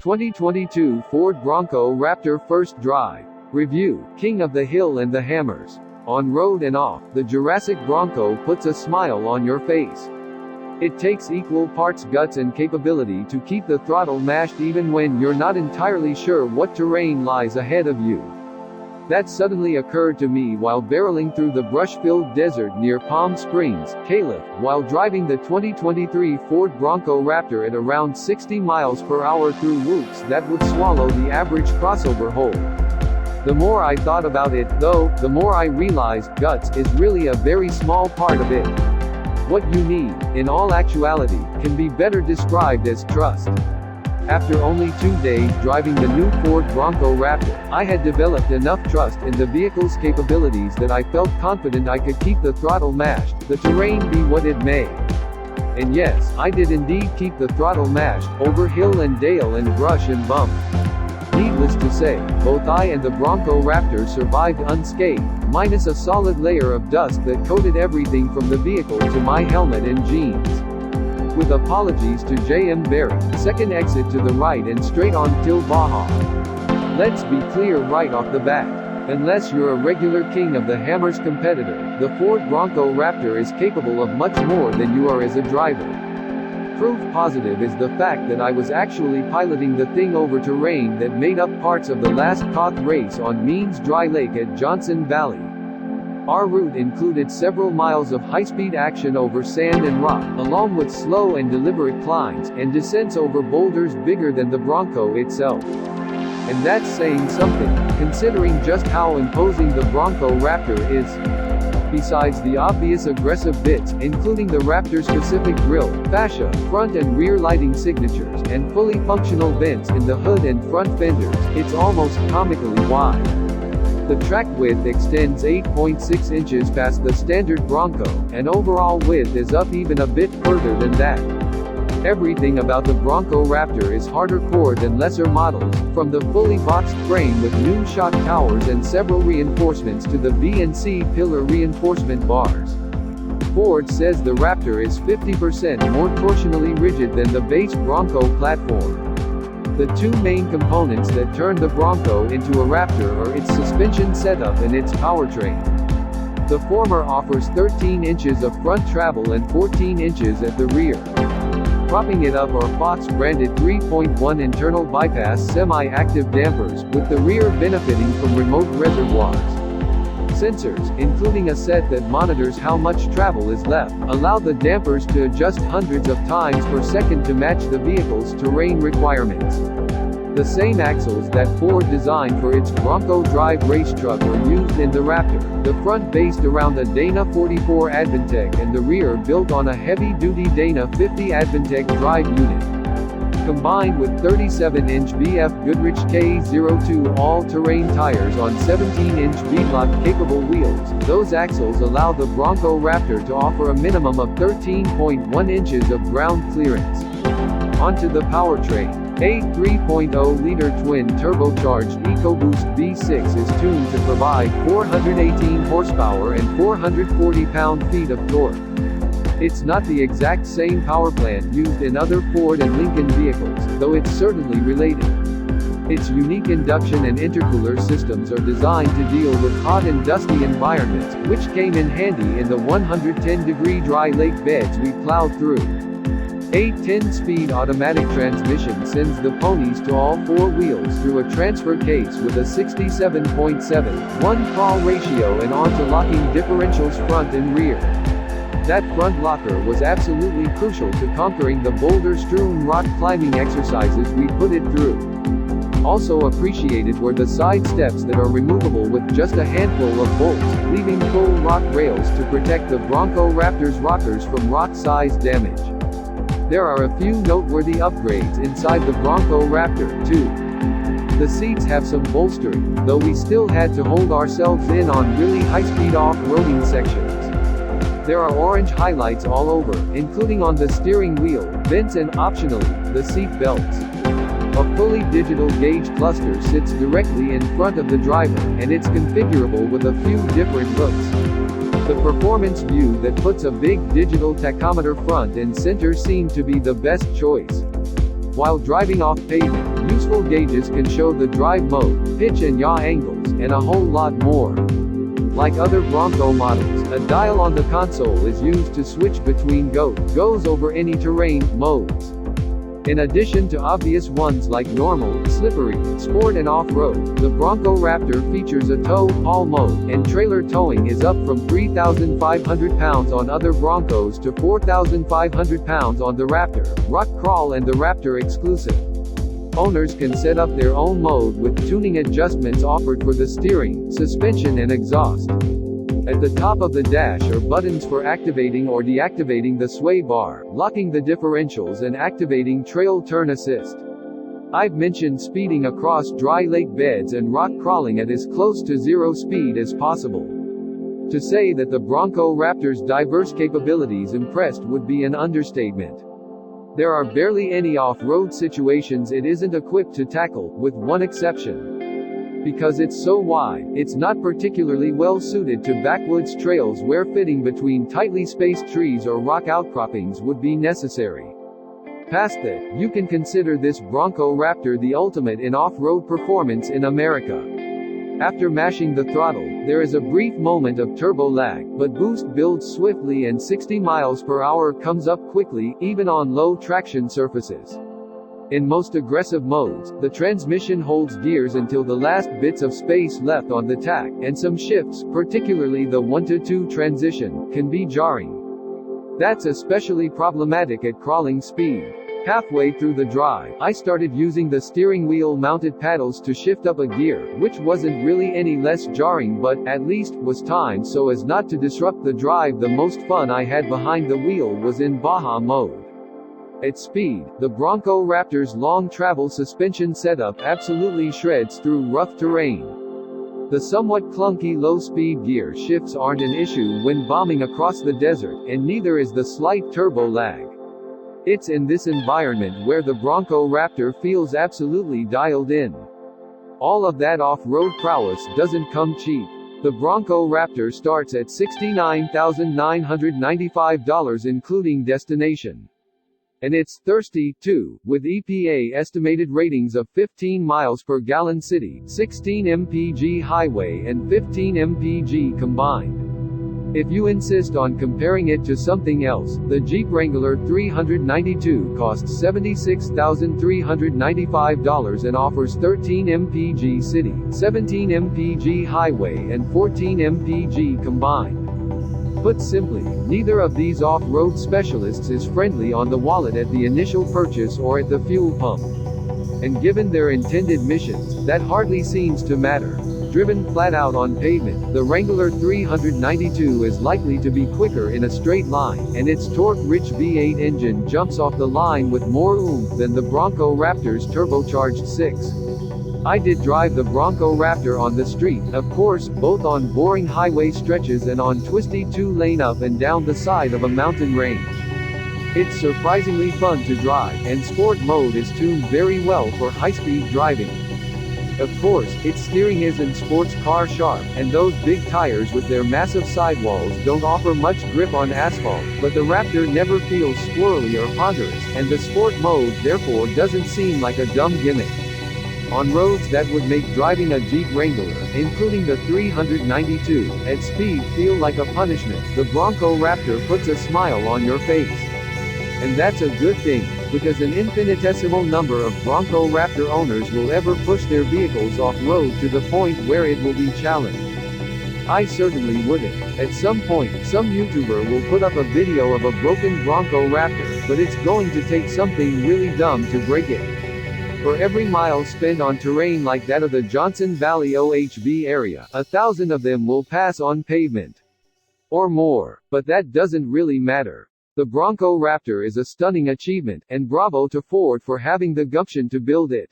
2022 Ford Bronco Raptor First Drive. Review, King of the Hill and the Hammers. On road and off, the Jurassic Bronco puts a smile on your face. It takes equal parts guts and capability to keep the throttle mashed even when you're not entirely sure what terrain lies ahead of you. That suddenly occurred to me while barreling through the brush-filled desert near Palm Springs, TELAH, while driving the 2023 Ford Bronco Raptor at around 60 miles per hour through whoops that would swallow the average crossover hole. The more I thought about it, though, the more I realized guts is really a very small part of it. What you need, in all actuality, can be better described as trust. After only 2 days driving the new Ford Bronco Raptor, I had developed enough trust in the vehicle's capabilities that I felt confident I could keep the throttle mashed, the terrain be what it may. And yes, I did indeed keep the throttle mashed, over hill and dale and brush and bump. Needless to say, both I and the Bronco Raptor survived unscathed, minus a solid layer of dust that coated everything from the vehicle to my helmet and jeans. With apologies to J.M. Berry, second exit to the right and straight on till Baja. Let's be clear right off the bat. Unless you're a regular King of the Hammers competitor, the Ford Bronco Raptor is capable of much more than you are as a driver. Proof positive is the fact that I was actually piloting the thing over terrain that made up parts of the last Koth race on Means Dry Lake at Johnson Valley. Our route included several miles of high-speed action over sand and rock, along with slow and deliberate climbs, and descents over boulders bigger than the Bronco itself. And that's saying something, considering just how imposing the Bronco Raptor is. Besides the obvious aggressive bits, including the Raptor-specific grille, fascia, front and rear lighting signatures, and fully functional vents in the hood and front fenders, it's almost comically wide. The track width extends 8.6 inches past the standard Bronco, and overall width is up even a bit further than that. Everything about the Bronco Raptor is harder core than lesser models, from the fully boxed frame with new shock towers and several reinforcements to the B and C pillar reinforcement bars. Ford says the Raptor is 50% more torsionally rigid than the base Bronco platform. The two main components that turn the Bronco into a Raptor are its suspension setup and its powertrain. The former offers 13 inches of front travel and 14 inches at the rear. Propping it up are Fox-branded 3.1 internal bypass semi-active dampers, with the rear benefiting from remote reservoirs. Sensors, including a set that monitors how much travel is left, allow the dampers to adjust hundreds of times per second to match the vehicle's terrain requirements. The same axles that Ford designed for its Bronco Drive race truck were used in the Raptor, the front based around a Dana 44 Advantech and the rear built on a heavy-duty Dana 50 Advantech drive unit. Combined with 37-inch BF Goodrich K02 all-terrain tires on 17-inch beadlock-capable wheels, those axles allow the Bronco Raptor to offer a minimum of 13.1 inches of ground clearance. Onto the powertrain. A 3.0-liter twin-turbocharged EcoBoost V6 is tuned to provide 418 horsepower and 440 pound-feet of torque. It's not the exact same power plant used in other Ford and Lincoln vehicles, though it's certainly related. Its unique induction and intercooler systems are designed to deal with hot and dusty environments, which came in handy in the 110-degree dry lake beds we plowed through. A 10-speed automatic transmission sends the ponies to all four wheels through a transfer case with a 67.7:1 crawl ratio and onto locking differentials front and rear. That front locker was absolutely crucial to conquering the boulder-strewn rock climbing exercises we put it through. Also appreciated were the side steps that are removable with just a handful of bolts, leaving full rock rails to protect the Bronco Raptor's rockers from rock-size damage. There are a few noteworthy upgrades inside the Bronco Raptor, too. The seats have some bolstering, though we still had to hold ourselves in on really high-speed off-roading sections. There are orange highlights all over, including on the steering wheel, vents and, optionally, the seat belts. A fully digital gauge cluster sits directly in front of the driver, and it's configurable with a few different looks. The performance view that puts a big digital tachometer front and center seemed to be the best choice. While driving off pavement, useful gauges can show the drive mode, pitch and yaw angles, and a whole lot more. Like other Bronco models, a dial on the console is used to switch between goes over any terrain modes. In addition to obvious ones like normal, slippery, sport and off-road, the Bronco Raptor features a tow-haul mode, and trailer towing is up from 3,500 pounds on other Broncos to 4,500 pounds on the Raptor, Rock Crawl and the Raptor exclusive. Owners can set up their own mode with tuning adjustments offered for the steering, suspension and exhaust. At the top of the dash are buttons for activating or deactivating the sway bar, locking the differentials and activating trail turn assist. I've mentioned speeding across dry lake beds and rock crawling at as close to zero speed as possible. To say that the Bronco Raptor's diverse capabilities impressed would be an understatement. There are barely any off-road situations it isn't equipped to tackle, with one exception. Because it's so wide, it's not particularly well suited to backwoods trails where fitting between tightly spaced trees or rock outcroppings would be necessary. Past that, you can consider this Bronco Raptor the ultimate in off-road performance in America. After mashing the throttle, there is a brief moment of turbo lag, but boost builds swiftly and 60 miles per hour comes up quickly, even on low traction surfaces. In most aggressive modes, the transmission holds gears until the last bits of space left on the tack, and some shifts, particularly the 1-to-2 transition, can be jarring. That's especially problematic at crawling speed. Halfway through the drive, I started using the steering wheel mounted paddles to shift up a gear, which wasn't really any less jarring but, at least, was timed so as not to disrupt the drive. The most fun I had behind the wheel was in Baja mode. At speed, the Bronco Raptor's long travel suspension setup absolutely shreds through rough terrain. The somewhat clunky low-speed gear shifts aren't an issue when bombing across the desert, and neither is the slight turbo lag. It's in this environment where the Bronco Raptor feels absolutely dialed in. All of that off-road prowess doesn't come cheap. The Bronco Raptor starts at $69,995 including destination. And it's thirsty, too, with EPA estimated ratings of 15 miles per gallon city, 16 mpg highway and 15 mpg combined. If you insist on comparing it to something else, the Jeep Wrangler 392 costs $76,395 and offers 13 mpg city, 17 mpg highway and 14 mpg combined. Put simply, neither of these off-road specialists is friendly on the wallet at the initial purchase or at the fuel pump. And given their intended missions, that hardly seems to matter. Driven flat out on pavement, the Wrangler 392 is likely to be quicker in a straight line, and its torque-rich V8 engine jumps off the line with more oomph than the Bronco Raptor's turbocharged 6. I did drive the Bronco Raptor on the street, of course, both on boring highway stretches and on twisty 2-lane up and down the side of a mountain range. It's surprisingly fun to drive, and sport mode is tuned very well for high-speed driving. Of course, its steering isn't sports car sharp, and those big tires with their massive sidewalls don't offer much grip on asphalt, but the Raptor never feels squirrely or ponderous, and the sport mode therefore doesn't seem like a dumb gimmick. On roads that would make driving a Jeep Wrangler, including the 392, at speed feel like a punishment, the Bronco Raptor puts a smile on your face. And that's a good thing, because an infinitesimal number of Bronco Raptor owners will ever push their vehicles off-road to the point where it will be challenged. I certainly wouldn't. At some point, some YouTuber will put up a video of a broken Bronco Raptor, but it's going to take something really dumb to break it. For every mile spent on terrain like that of the Johnson Valley OHV area, 1,000 of them will pass on pavement. Or more. But that doesn't really matter. The Bronco Raptor is a stunning achievement, and bravo to Ford for having the gumption to build it.